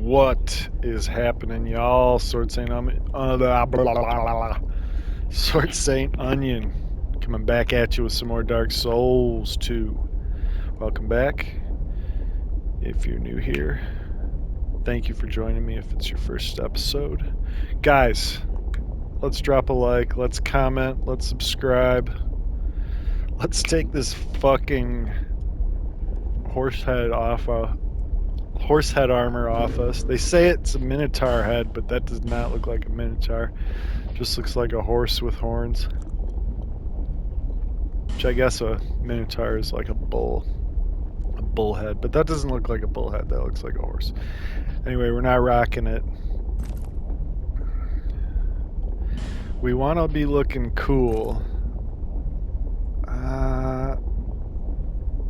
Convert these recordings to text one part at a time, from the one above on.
What is happening, y'all? Sword Saint Sword Saint Onion coming back at you with some more Dark Souls 2. Welcome back. If you're new here, thank you for joining me if it's your first episode. Guys, let's drop a like, let's comment, let's subscribe. Let's take this fucking horse head armor off us. They say it's a minotaur head, but that does not look like a minotaur. Just looks like a horse with horns. Which I guess a minotaur is like a bull head, but that doesn't look like a bull head. That looks like a horse. Anyway, we're not rocking it. We want to be looking cool.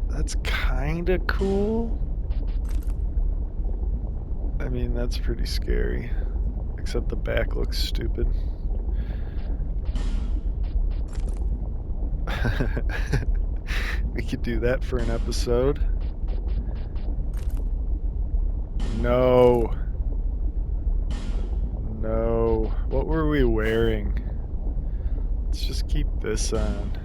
That's kind of cool. I mean, that's pretty scary. Except the back looks stupid. We could do that for an episode. No. What were we wearing? Let's just keep this on.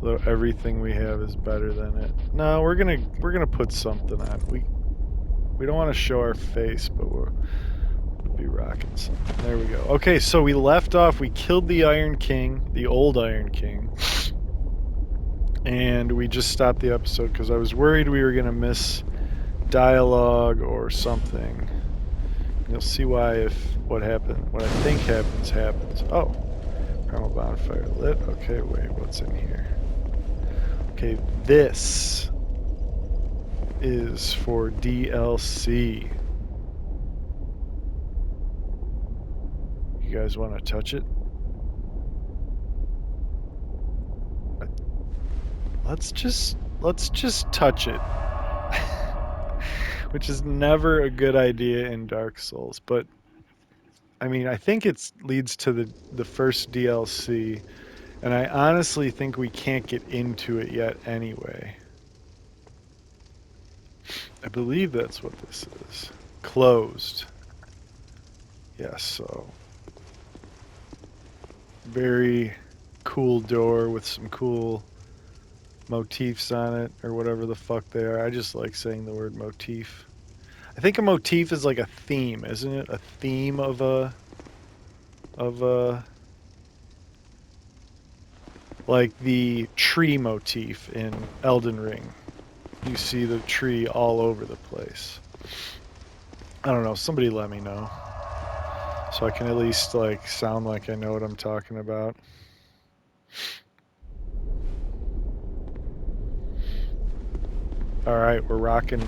Though everything we have is better than it. No, we're gonna put something on. We don't want to show our face, but we'll be rocking something. There we go. Okay, so we left off. We killed the Iron King, the old Iron King, and we just stopped the episode because I was worried we were gonna miss dialogue or something. You'll see why if what I think happens. Oh, primal bonfire lit. Okay, wait, what's in here? Okay, this is for DLC. You guys want to touch it? Let's just touch it. Which is never a good idea in Dark Souls, but I mean, I think it leads to the first DLC, and I honestly think we can't get into it yet anyway. I believe that's what this is. Closed. Yes, so very cool door with some cool motifs on it, or whatever the fuck they are. I just like saying the word motif. I think a motif is like a theme, isn't it? A theme of a like the tree motif in Elden Ring. You see the tree all over the place. I don't know, somebody let me know. So I can at least like sound like I know what I'm talking about. Alright, we're rocking.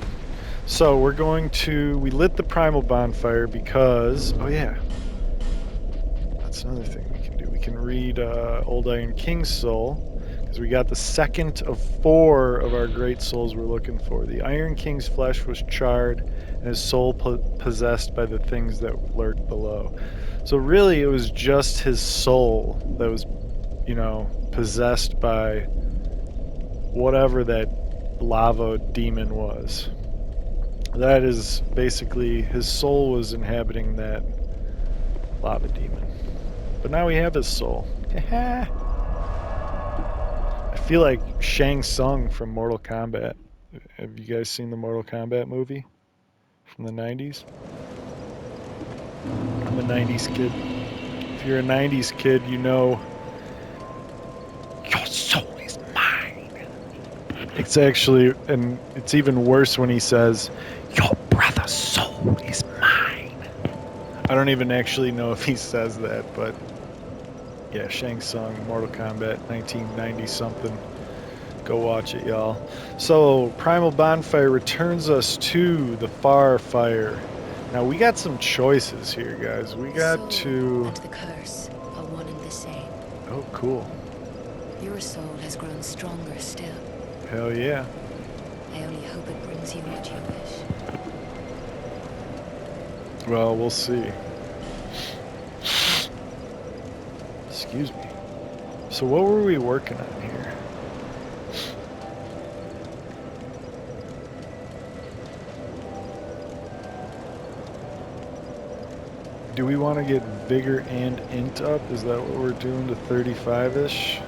So we lit the primal bonfire because, oh yeah, that's another thing we can do. We can read Old Iron King's soul, because we got the second of 4 of our great souls we're looking for. The Iron King's flesh was charred, and his soul possessed by the things that lurked below. So really, it was just his soul that was, possessed by whatever that lava demon was. That is basically, his soul was inhabiting that lava demon. But now we have his soul. I feel like Shang Tsung from Mortal Kombat. Have you guys seen the Mortal Kombat movie from the 90s? I'm a 90s kid. If you're a 90s kid, you know your soul is mine. It's actually, and it's even worse when he says, your brother's soul is mine. I don't even actually know if he says that, but yeah, Shang Tsung, Mortal Kombat, 1990 something. Go watch it, y'all. So, Primal Bonfire returns us to the Far Fire. Now, we got some choices here, guys. We got to... and the curse are one and the same. Oh, cool. Your soul has grown stronger still. Hell yeah. I only hope it brings you what you wish. Well, we'll see. Excuse me. So what were we working on here? Do we want to get vigor and int up? Is that what we're doing to 35-ish?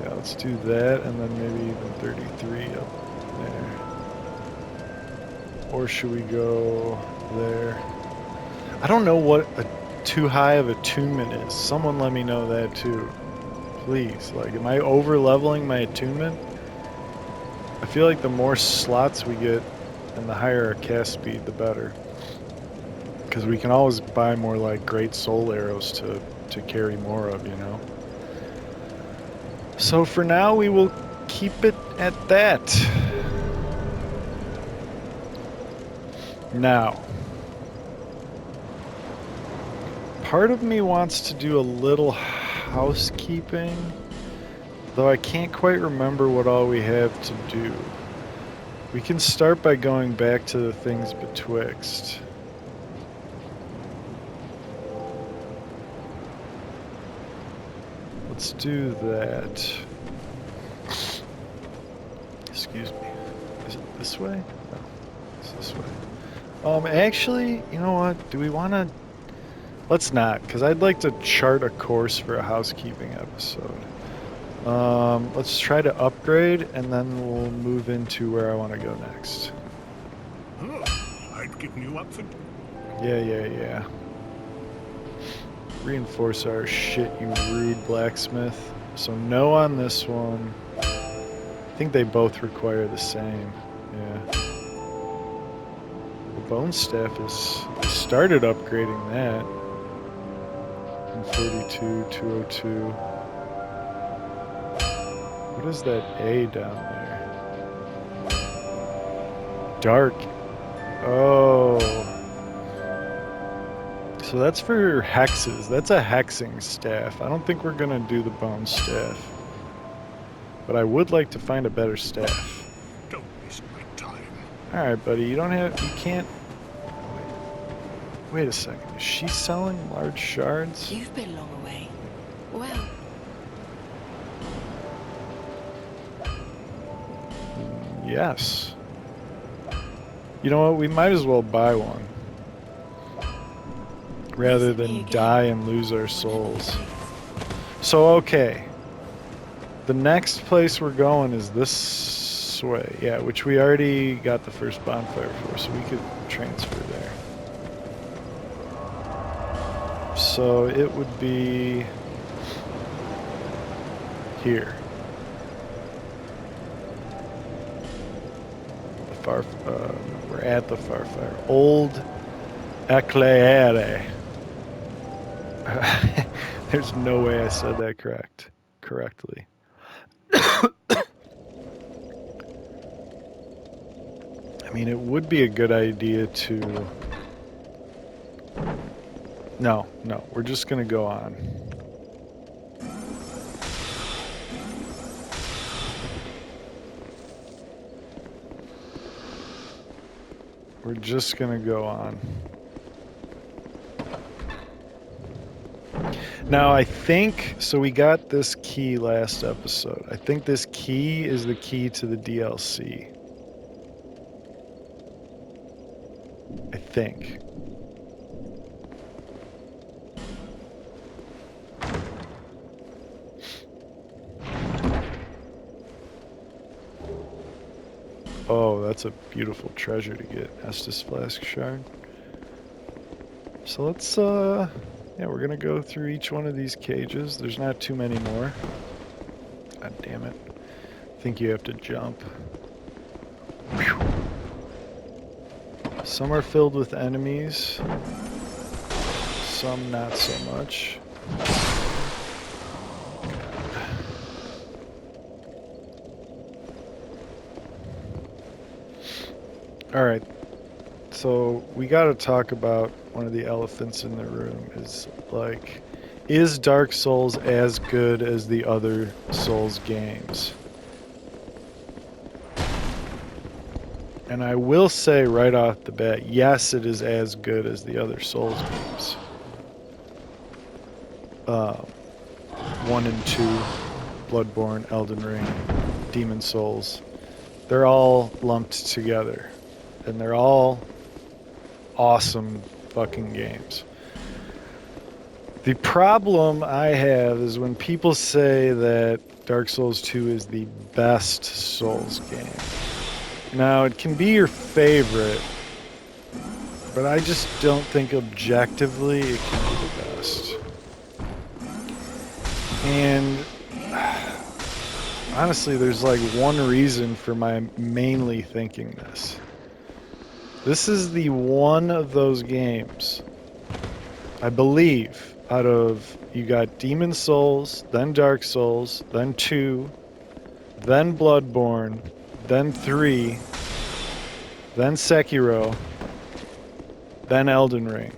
Yeah, let's do that, and then maybe even 33 up there. Or should we go there? I don't know what a too high of attunement is. Someone let me know that too. Please. Like, am I over leveling my attunement? I feel like the more slots we get and the higher our cast speed, the better. Because we can always buy more like great soul arrows to carry more of, you know? So for now, we will keep it at that. Now, part of me wants to do a little housekeeping, though I can't quite remember what all we have to do. We can start by going back to the things betwixt. Let's do that. Excuse me. Is it this way? No, it's this way. Actually, you know what? Do we want to... Let's not, because I'd like to chart a course for a housekeeping episode. Let's try to upgrade, and then we'll move into where I want to go next. Oh, I'd given you up for... Yeah. Reinforce our shit, you rude blacksmith. So no on this one. I think they both require the same. Yeah. The bone staff is... We started upgrading that. 142, 202. What is that A down there? Dark. Oh. So that's for hexes. That's a hexing staff. I don't think we're gonna do the bone staff. But I would like to find a better staff. Don't waste my time. Alright, buddy, you can't... Wait a second, is she selling large shards? You've been long away. Well, Yes. You know what, we might as well buy one. Rather than die and lose our souls. So, okay. The next place we're going is this way. Yeah, which we already got the first bonfire for, so we could transfer there. So it would be here. We're at the Farfire. Old Eclaire. There's no way I said that correctly. I mean, it would be a good idea to... No, we're just gonna go on. We're just gonna go on. Now, I think, so we got this key last episode. I think this key is the key to the DLC. I think. Oh, that's a beautiful treasure to get. Estus Flask Shard. So let's, yeah, we're gonna go through each one of these cages. There's not too many more. God damn it. I think you have to jump. Whew. Some are filled with enemies. Some not so much. Alright, so we gotta talk about one of the elephants in the room. Is like, is Dark Souls as good as the other Souls games? And I will say right off the bat, yes, it is as good as the other Souls games. 1 and 2, Bloodborne, Elden Ring, Demon Souls, they're all lumped together. and they're all awesome fucking games. The problem I have is when people say that Dark Souls 2 is the best Souls game. Now, it can be your favorite, but I just don't think objectively it can be the best. And honestly, there's like one reason for my mainly thinking this. This is the one of those games, I believe, out of, you got Demon Souls, then Dark Souls, then 2, then Bloodborne, then 3, then Sekiro, then Elden Ring.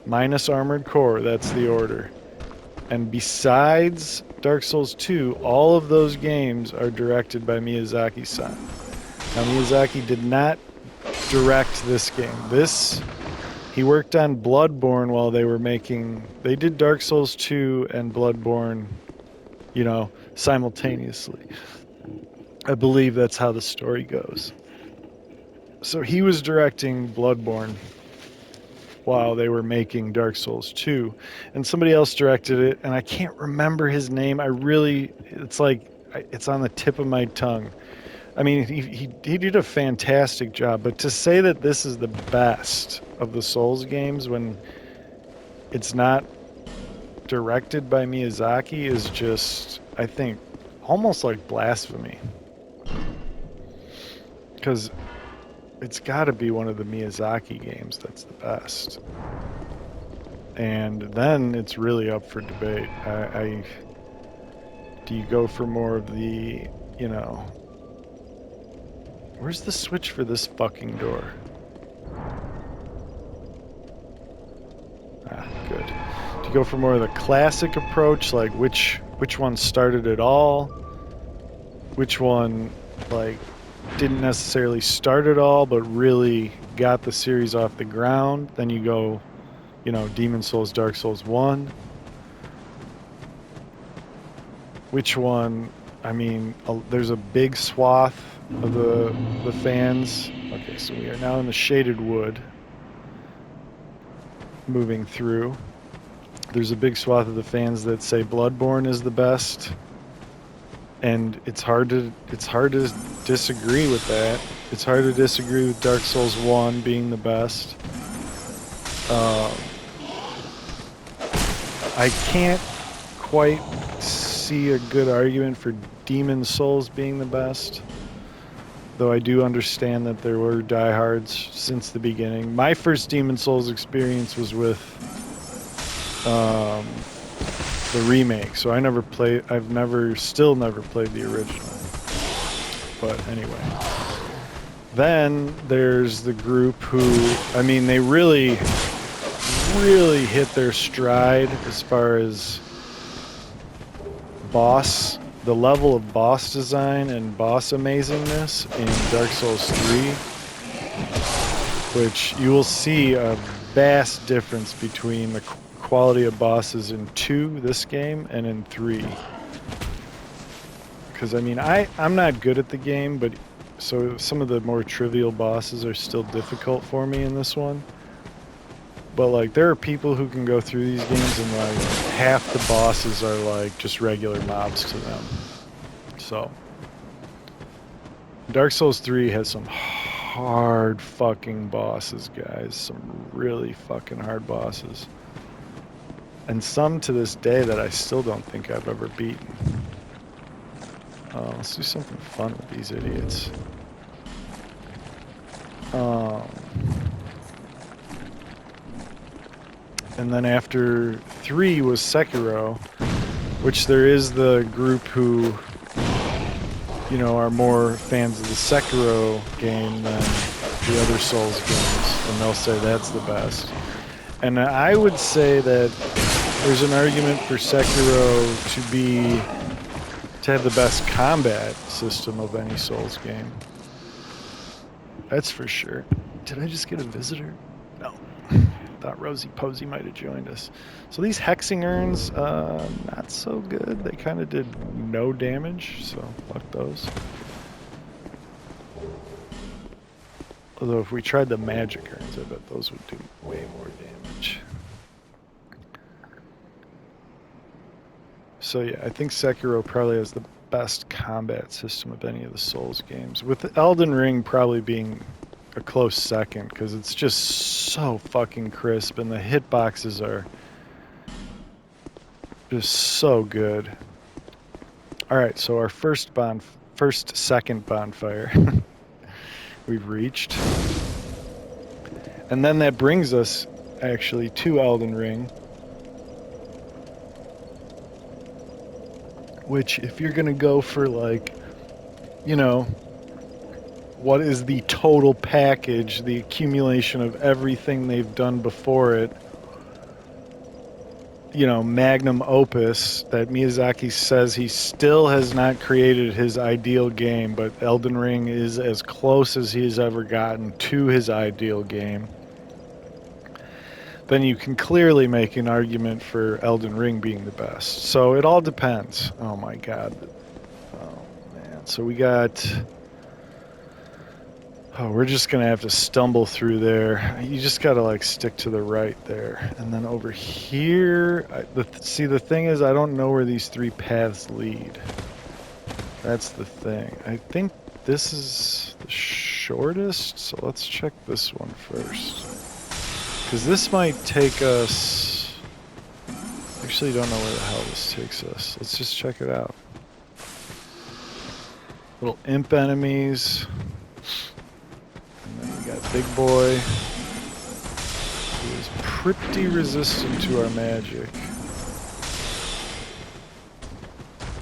Minus Armored Core, that's the order. And besides Dark Souls 2, all of those games are directed by Miyazaki-san. Now, Miyazaki did not direct this game. He worked on Bloodborne while they did Dark Souls 2 and Bloodborne, simultaneously. I believe that's how the story goes. So he was directing Bloodborne while they were making Dark Souls 2, and somebody else directed it, and I can't remember his name. It's on the tip of my tongue. I mean, he did a fantastic job, but to say that this is the best of the Souls games when it's not directed by Miyazaki is just, I think, almost like blasphemy. Because it's got to be one of the Miyazaki games that's the best. And then it's really up for debate. Do you go for more of the, where's the switch for this fucking door? Ah, good. Do you go for more of the classic approach, like which one started it all? Which one, like, didn't necessarily start it all, but really got the series off the ground? Then you go, Demon Souls, Dark Souls 1. Which one? I mean, there's a big swath of the fans. Okay, so we are now in the Shaded Wood, moving through. There's a big swath of the fans that say Bloodborne is the best, and it's hard to disagree with that. It's hard to disagree with Dark Souls 1 being the best. I can't quite see a good argument for Demon Souls being the best, though I do understand that there were diehards since the beginning. My first Demon Souls experience was with the remake, so I've still never played the original. But anyway. Then there's the group who, they really hit their stride as far as the level of boss design and boss amazingness in Dark Souls 3, which you will see a vast difference between the quality of bosses in 2, this game, and in 3. Because, I'm not good at the game, but so some of the more trivial bosses are still difficult for me in this one. But, there are people who can go through these games and, half the bosses are, just regular mobs to them. So, Dark Souls 3 has some hard fucking bosses, guys. Some really fucking hard bosses. And some to this day that I still don't think I've ever beaten. Let's do something fun with these idiots. And then after 3 was Sekiro, which there is the group who, are more fans of the Sekiro game than the other Souls games, and they'll say that's the best. And I would say that there's an argument for Sekiro to have the best combat system of any Souls game. That's for sure. Did I just get a visitor? No. Thought Rosie Posey might have joined us. So these hexing urns, not so good. They kind of did no damage, so fuck those. Although if we tried the magic urns, I bet those would do way more damage. So yeah, I think Sekiro probably has the best combat system of any of the Souls games, with Elden Ring probably being a close second, because it's just so fucking crisp and the hitboxes are just so good. Alright, so our second bonfire we've reached. And then that brings us actually to Elden Ring, which if you're gonna go for like, you know, what is the total package, the accumulation of everything they've done before it, you know, magnum opus that Miyazaki says he still has not created his ideal game, but Elden Ring is as close as he's ever gotten to his ideal game, then you can clearly make an argument for Elden Ring being the best. So it all depends. Oh my god. Oh man. So we got... Oh, we're just gonna have to stumble through there. You just gotta like stick to the right there. And then over here... see, the thing is, I don't know where these three paths lead. That's the thing. I think this is the shortest, so let's check this one first. Because this might take us... Actually, don't know where the hell this takes us. Let's just check it out. Little imp enemies. And then we got Big Boy, who is pretty resistant to our magic.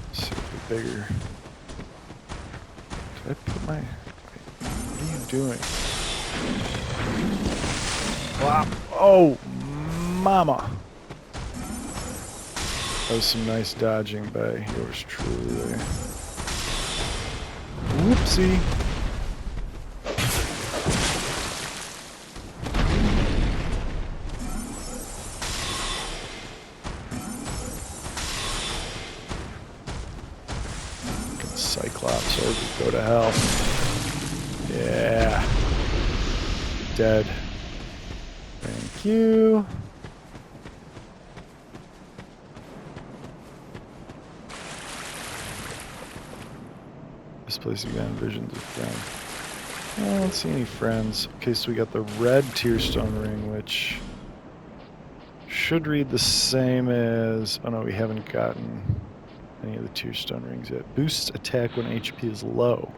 Let's see if we're bigger. Did I put my... What are you doing? Wow. Oh, mama. That was some nice dodging by yours truly there. Whoopsie. Cyclops or go to hell. Yeah. Dead. Thank you. This place again, visions of friends. I don't see any friends. Okay, so we got the red Tearstone ring, which should read the same as... Oh no, we haven't gotten any of the Tearstone rings yet. Boosts attack when HP is low.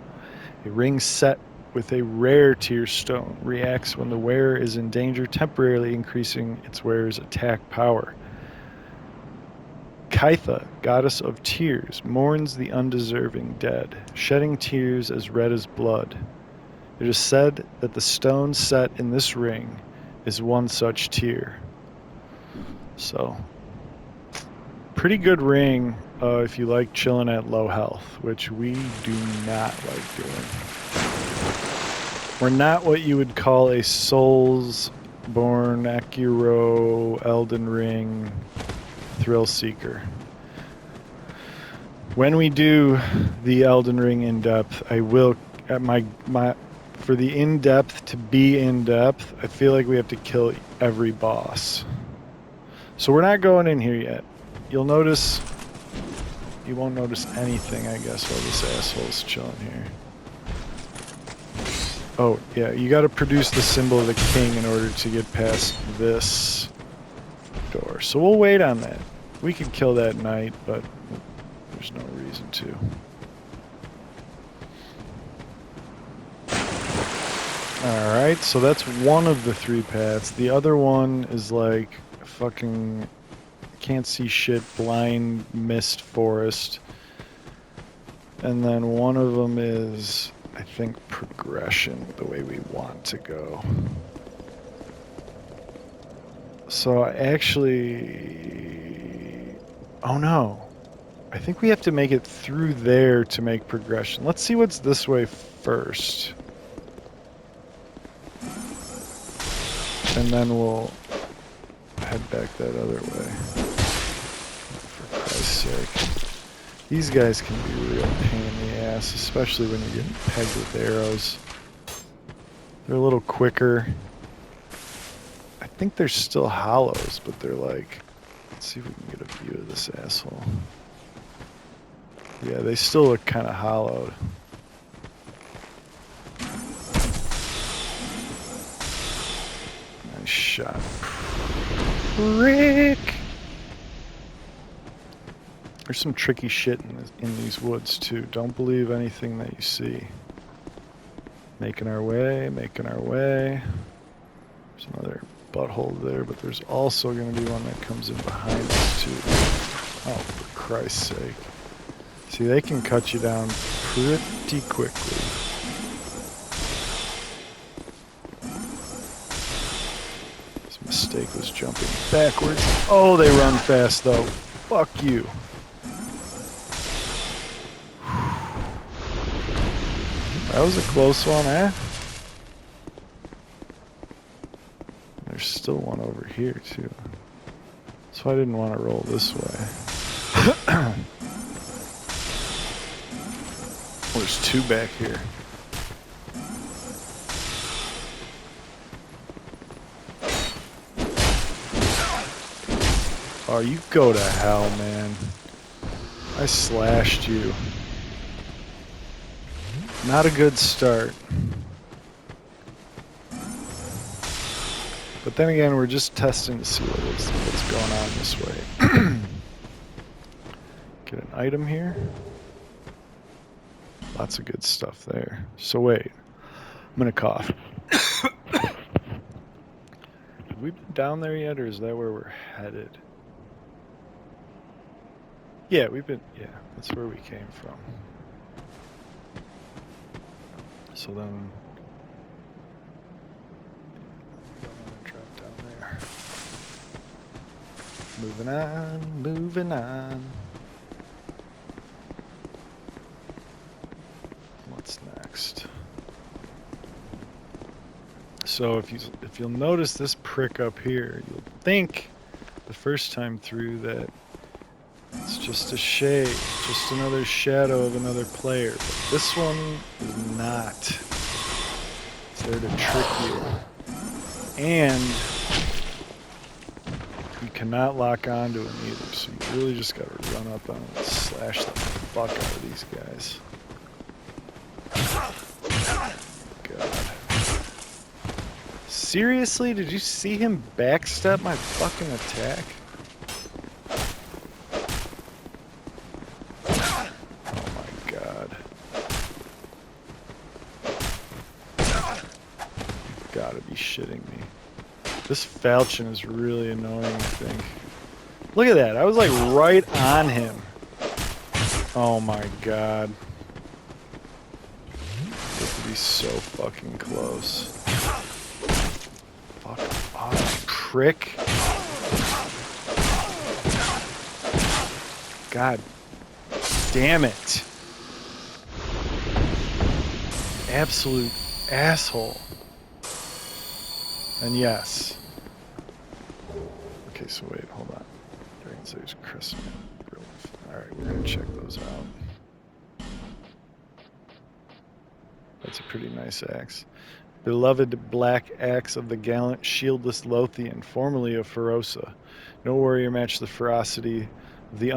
A ring set with a rare Tearstone reacts when the wearer is in danger, temporarily increasing its wearer's attack power. Kaitha, goddess of tears, mourns the undeserving dead, shedding tears as red as blood. It is said that the stone set in this ring is one such tear. So, pretty good ring if you like chilling at low health, which we do not like doing. We're not what you would call a Soulsborne, Akiro, Elden Ring thrill seeker. When we do the Elden Ring in depth, I will at my for the in depth to be in depth. I feel like we have to kill every boss. So we're not going in here yet. You'll notice. You won't notice anything, I guess, while this asshole's chilling here. Oh, yeah, you gotta produce the symbol of the king in order to get past this door. So we'll wait on that. We could kill that knight, but there's no reason to. Alright, so that's one of the three paths. The other one is like fucking can't see shit, blind mist forest. And then one of them is, I think, progression, the way we want to go. So I actually... Oh no. I think we have to make it through there to make progression. Let's see what's this way first. And then we'll head back that other way. For Christ's sake. These guys can be a real pain in the ass, especially when you're getting pegged with arrows. They're a little quicker. I think they're still hollows, but they're like... Let's see if we can get a view of this asshole. Yeah, they still look kind of hollowed. Nice shot. Prick! There's some tricky shit in these woods, too. Don't believe anything that you see. Making our way, making our way. There's another butthole there, but there's also going to be one that comes in behind us, too. Oh, for Christ's sake. See, they can cut you down pretty quickly. This mistake was jumping backwards. Oh, they run fast, though. Fuck you. That was a close one, eh? There's still one over here, too. So I didn't want to roll this way. There's two back here. Oh, you go to hell, man. I slashed you. Not a good start. But then again, we're just testing to see what's going on this way. Get an item here. Lots of good stuff there. So wait, I'm gonna cough. Have we been down there yet, or is that where we're headed? Yeah, yeah, that's where we came from. So then, drop down there. Moving on, moving on. What's next? So if you'll notice this prick up here, you'll think the first time through that it's just a shade, just another shadow of another player. But this one is not. It's there to trick you. And you cannot lock onto him either, so you really just gotta run up on him and slash the fuck out of these guys. God. Seriously? Did you see him backstep my fucking attack? Gotta be shitting me. This falchion is really annoying, I think. Look at that. I was like right on him. Oh my god. You have to be so fucking close. Fuck off, prick. God damn it. Absolute asshole. And yes. Okay, so wait, hold on. Dragon's Age Crystal. Alright, we're gonna check those out. That's a pretty nice axe. Beloved black axe of the gallant, shieldless Lothian, formerly of Ferosa. No warrior matched the ferocity of the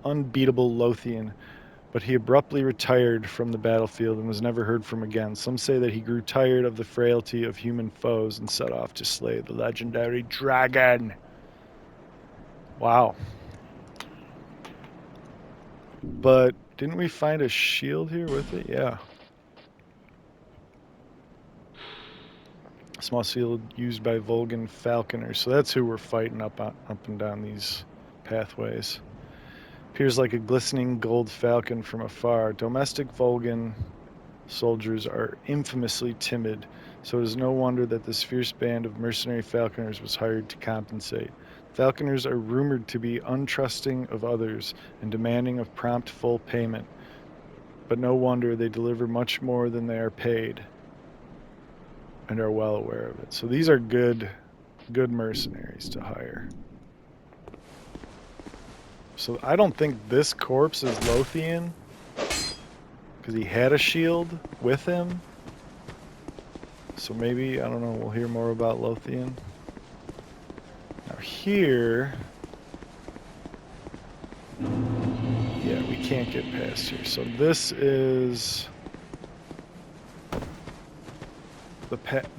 unbeatable Lothian. But he abruptly retired from the battlefield and was never heard from again. Some say that he grew tired of the frailty of human foes and set off to slay the legendary dragon. Wow. But didn't we find a shield here with it? Yeah. Small shield used by Volgan falconers. So that's who we're fighting up and down these pathways. Appears like a glistening gold falcon from afar. Domestic Volgan soldiers are infamously timid, so it is no wonder that this fierce band of mercenary falconers was hired to compensate. Falconers are rumored to be untrusting of others and demanding of prompt full payment, but no wonder they deliver much more than they are paid and are well aware of it. So these are good mercenaries to hire. So I don't think this corpse is Lothian. because he had a shield with him. So maybe, I don't know, we'll hear more about Lothian. Now here, yeah, we can't get past here. So this is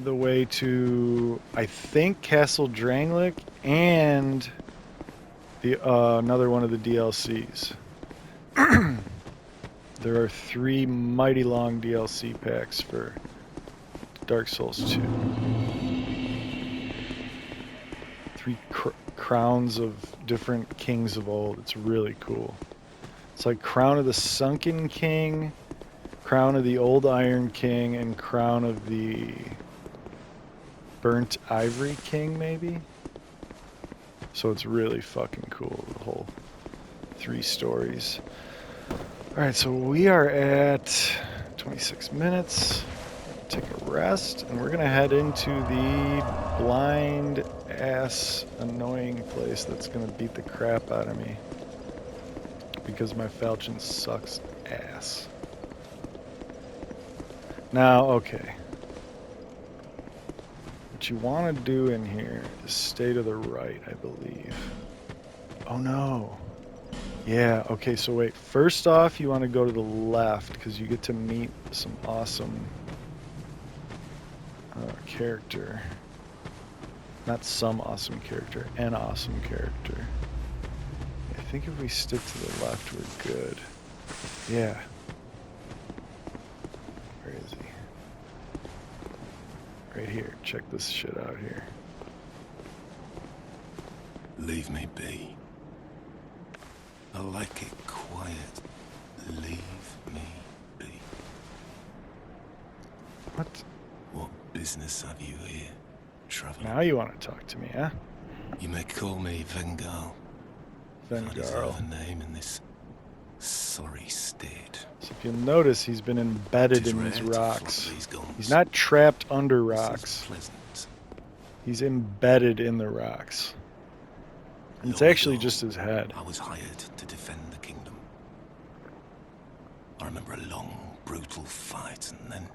the way to, I think, Castle Drangleic and the another one of the DLCs. There are 3 mighty long DLC packs for Dark Souls 2. 3 crowns of different kings of old. It's really cool. It's like Crown of the Sunken King, Crown of the Old Iron King, and Crown of the Burnt Ivory King, maybe? So it's really fucking cool, the whole 3 stories. Alright, so we are at 26 minutes. Take a rest, and we're gonna head into the blind ass annoying place that's gonna beat the crap out of me. Because my falchion sucks ass. Now, okay. What you want to do in here is stay to the right, I believe. Oh no. Yeah, okay, so wait. First off, you want to go to the left because you get to meet some awesome character. Not some awesome character, an awesome character. I think if we stick to the left, we're good. Yeah. Where is he? Right here. Check this shit out here. Leave me be. I like it quiet. Leave me be. What? What business have you here, traveler? Now you want to talk to me, huh? You may call me Vengal. I deserve a name in this sorry state. So if you'll notice, he's been embedded in these rocks. He's not trapped under rocks. He's embedded in the rocks. And it's actually just his head. I was hired to defend the kingdom. I remember a long, brutal fight, and then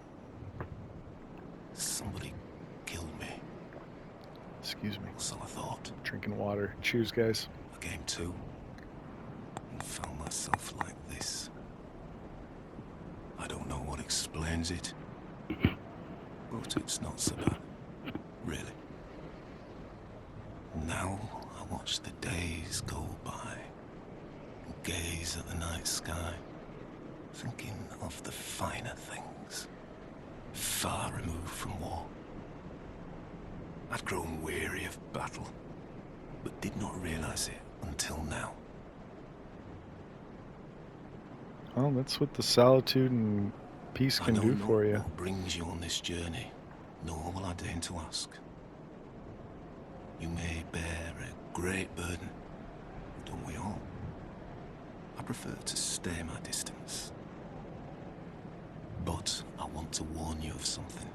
somebody killed me. Excuse me. So I thought. Drinking water. Cheers, guys. I came to and found myself like this. I don't know what explains it, but it's not so bad, really. Now I watch the days go by and gaze at the night sky, thinking of the finer things, far removed from war. I'd grown weary of battle, but did not realize it until now. Well, that's what the solitude and peace can do for you. What brings you on this journey, nor will I deign to ask. You may bear a great burden, don't we all? I prefer to stay my distance. But I want to warn you of something.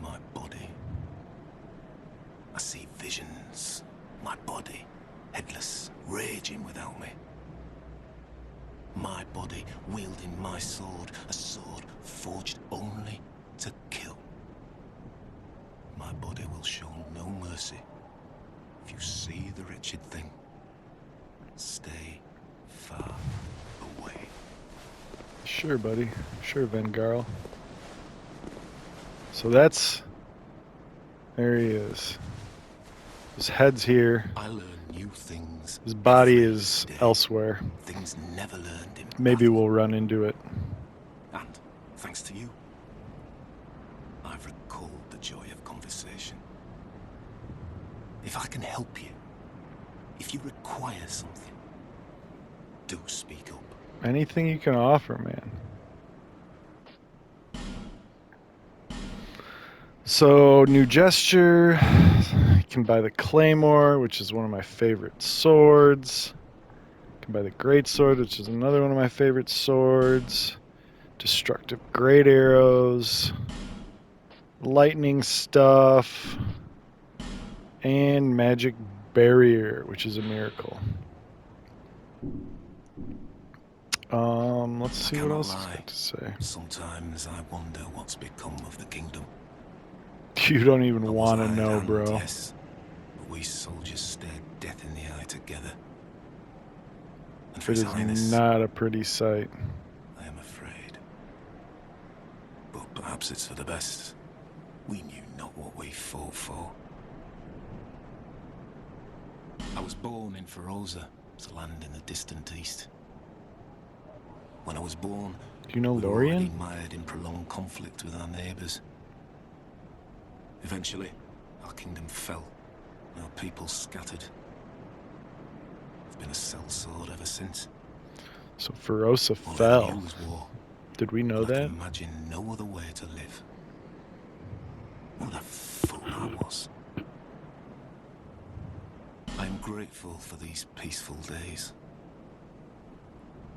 My body. I see visions. My body, headless, raging without me. My body wielding my sword, a sword forged only to kill. My body will show no mercy. If you see the wretched thing, stay far away. Sure, buddy. Sure, Vengarl. So that's... There he is. His head's here. I learn new things. His body is elsewhere. Things never learned in Maybe battle. we'll run into it. And thanks to you, I've recalled the joy of conversation. If I can help you, if you require something, do speak up. Anything you can offer, man. So, new gesture. You can buy the Claymore, which is one of my favorite swords. You can buy the Great Sword, which is another one of my favorite swords. Destructive Great Arrows. Lightning stuff. And Magic Barrier, which is a miracle. Let's see what cannot else it's lie. got to say. Sometimes I wonder what's become of the kingdom. You don't even I was want a to hired know, hand, bro. yes, but we soldiers stared death in the eye together. And for It His is Highness, not a pretty sight. I am afraid. But perhaps it's for the best. We knew not what we fought for. I was born in Feroza, a land in the distant east. When I was born, Do you know we were already Lorien? mired in prolonged conflict with our neighbors. Eventually, our kingdom fell, and our people scattered. I've been a sellsword ever since. So Ferosa All I fell. knew was war. Did we know And I that? can imagine no other way to live. What a fool I was. I am grateful for these peaceful days.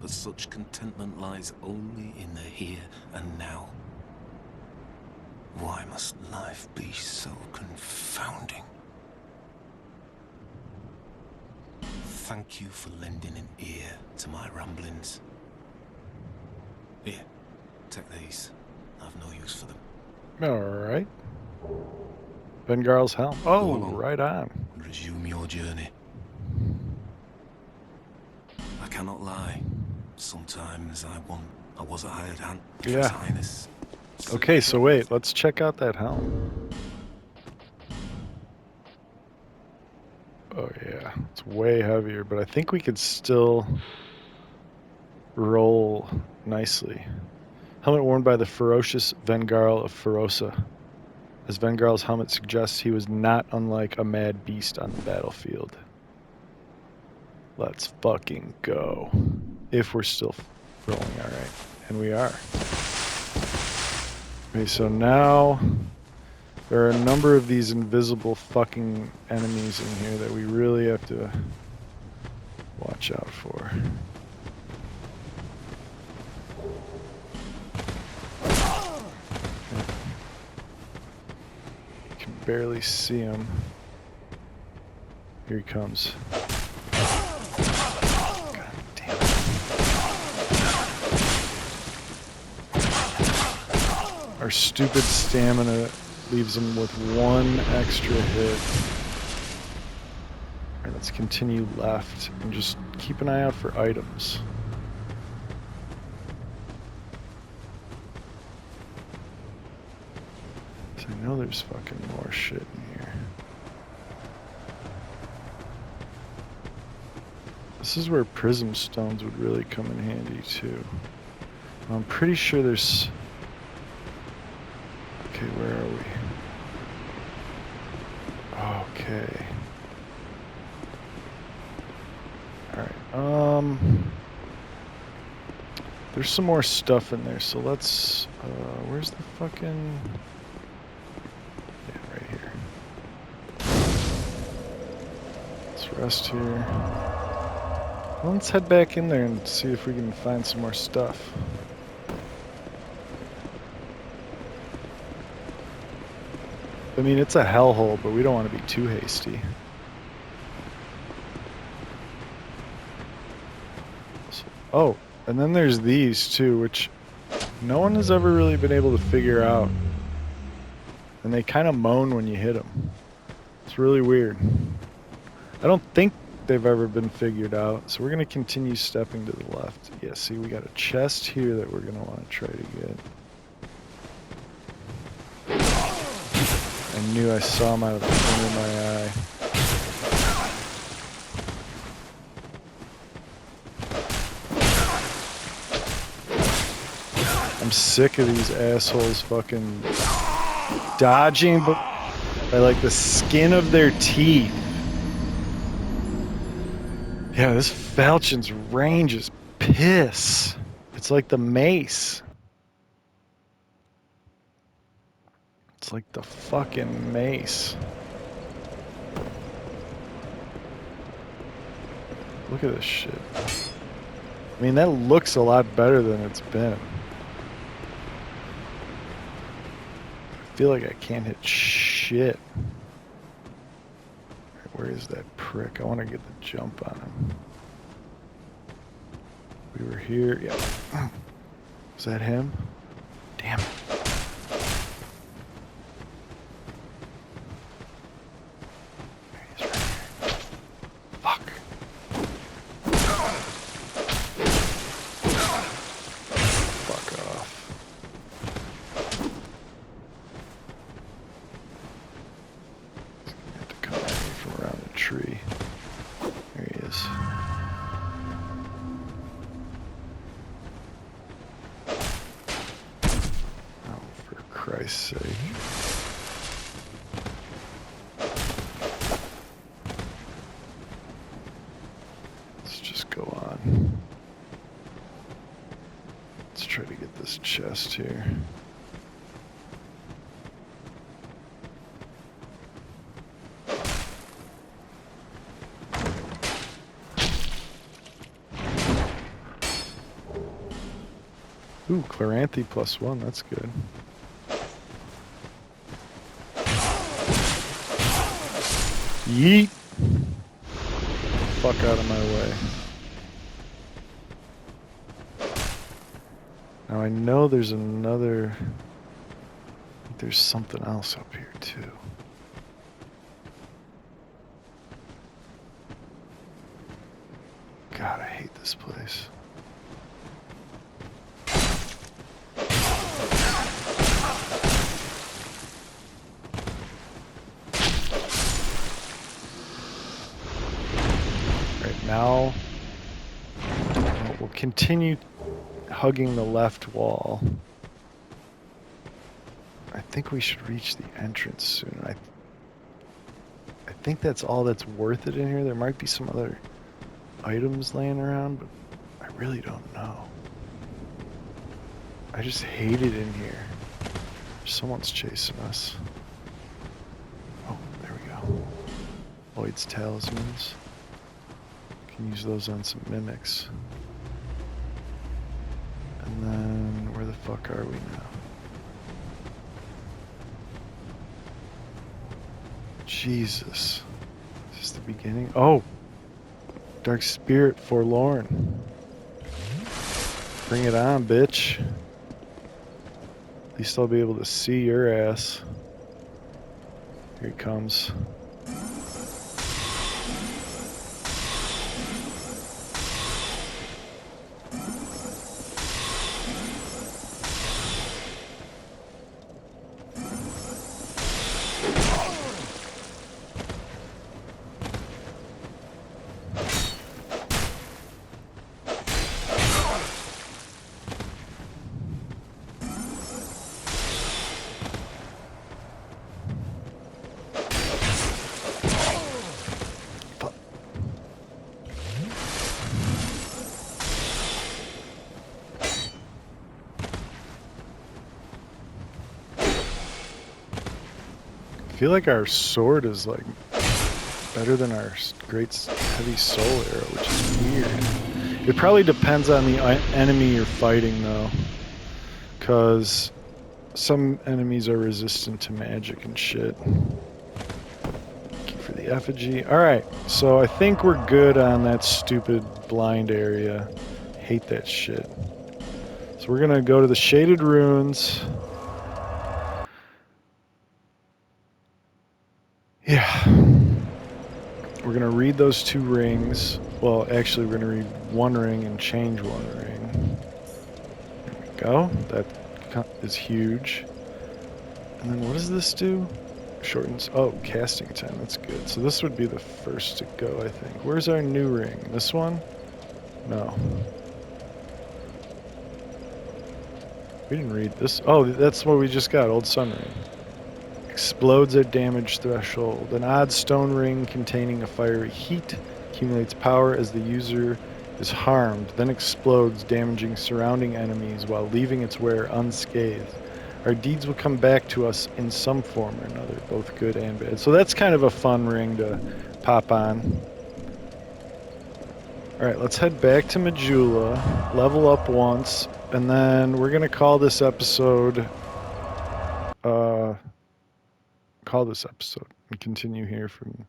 But such contentment lies only in the here and now. Why must life be so confounding? Thank you for lending an ear to my ramblings. Here, take these. I've no use for them. Alright. Vengarl's helm. Oh, along. right on. And resume your journey. I cannot lie. Sometimes I was a hired hand for His Yeah. Highness. Okay, so wait, let's check out that helm. Oh yeah, it's way heavier, but I think we could still roll nicely. Helmet worn by the ferocious Vengarl of Ferosa. As Vengarl's helmet suggests, he was not unlike a mad beast on the battlefield. Let's fucking go. If we're still rolling, alright. And we are. Okay, so now there are a number of these invisible fucking enemies in here that we really have to watch out for. You can barely see him. Here he comes. God damn it. Our stupid stamina leaves him with one extra hit. Alright, let's continue left and just keep an eye out for items. So I know there's fucking more shit in here. This is where prism stones would really come in handy too. I'm pretty sure there's... Okay, where are we? Okay. Alright, there's some more stuff in there, so let's, where's the fucking... Yeah, right here. Let's rest here. Well, let's head back in there and see if we can find some more stuff. I mean, it's a hellhole, but we don't want to be too hasty. Oh, and then there's these too, which no one has ever really been able to figure out. And they kind of moan when you hit them. It's really weird. I don't think they've ever been figured out, so we're going to continue stepping to the left. Yeah, see, we got a chest here that we're going to want to try to get. I knew I saw him out of the corner of my eye. I'm sick of these assholes fucking dodging by like the skin of their teeth. Yeah, this falchion's range is piss. It's like the mace. It's like the fucking mace. Look at this shit. I mean, that looks a lot better than it's been. I feel like I can't hit shit. Where is that prick? I want to get the jump on him. We were here. Yeah. Was that him? Damn it. There he is right here. Fuck. Fuck off. He's gonna have to come at me from around the tree. There he is. Oh, for Christ's sake. Let's just go on. Let's try to get this chest here. Ooh, Chloranthe +1, that's good. Yeet! Fuck out of my way. Now I know there's another... I think there's something else up here too. God, I hate this place. Right now, we'll continue hugging the left wall. I think we should reach the entrance soon. I think that's all that's worth it in here. There might be some other items laying around, but I really don't know. I just hate it in here. Someone's chasing us. Oh, there we go. Lloyd's talismans. Can use those on some mimics. And then, where the fuck are we now? Jesus. Is this the beginning? Oh! Dark Spirit Forlorn. Bring it on, bitch. At least I'll be able to see your ass. Here he comes. I feel like our sword is like better than our great heavy soul arrow, which is weird. It probably depends on the enemy you're fighting though, because some enemies are resistant to magic and shit. Thank you for the effigy. Alright, so I think we're good on that stupid blind area. Hate that shit. So we're gonna go to the Shaded Ruins. Yeah. We're gonna read those 2 rings. Well, actually we're gonna read 1 ring and change 1 ring. There we go. That is huge. And then what does this do? Shortens, oh, casting time, that's good. So this would be the first to go, I think. Where's our new ring? This one? No. We didn't read this. Oh, that's what we just got, Old Sun Ring. Explodes at damage threshold. An odd stone ring containing a fiery heat accumulates power as the user is harmed, then explodes, damaging surrounding enemies while leaving its wearer unscathed. Our deeds will come back to us in some form or another, both good and bad. So that's kind of a fun ring to pop on. Alright, let's head back to Majula, level up once, and then we're going to call this episode... and continue here from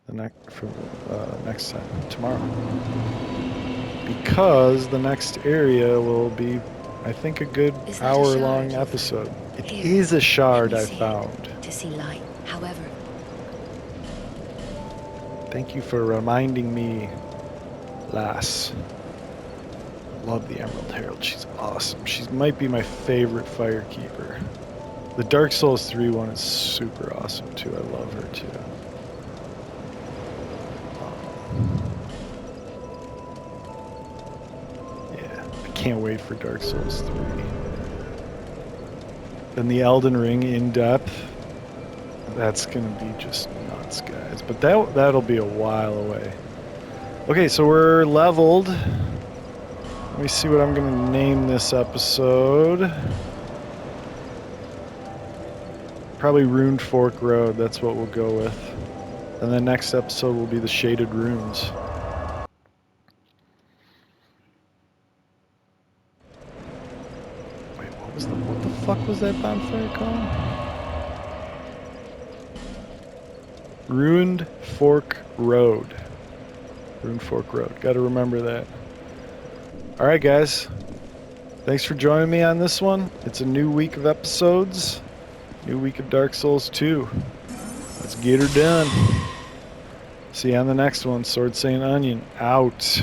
the next time tomorrow. because the next area will be, I think, a good Is that a hour-long shard you episode. found? It Here, is a let shard me I see it. found. To see light, however. Thank you for reminding me, lass. I love the Emerald Herald. She's awesome. She might be my favorite Firekeeper. The Dark Souls 3 one is super awesome too. I love her too. Yeah, I can't wait for Dark Souls 3. Then the Elden Ring in depth. That's gonna be just nuts, guys. But that'll be a while away. Okay, so we're leveled. Let me see what I'm gonna name this episode. Probably Runed Fork Road. That's what we'll go with. And the next episode will be the Shaded Runes. Wait, what the fuck was that bonfire called? Ruined Fork Road. Ruined Fork Road. Gotta remember that. Alright, guys. Thanks for joining me on this one. It's a new week of episodes. New week of Dark Souls 2. Let's get her done. See you on the next one. Sword Saint Onion out.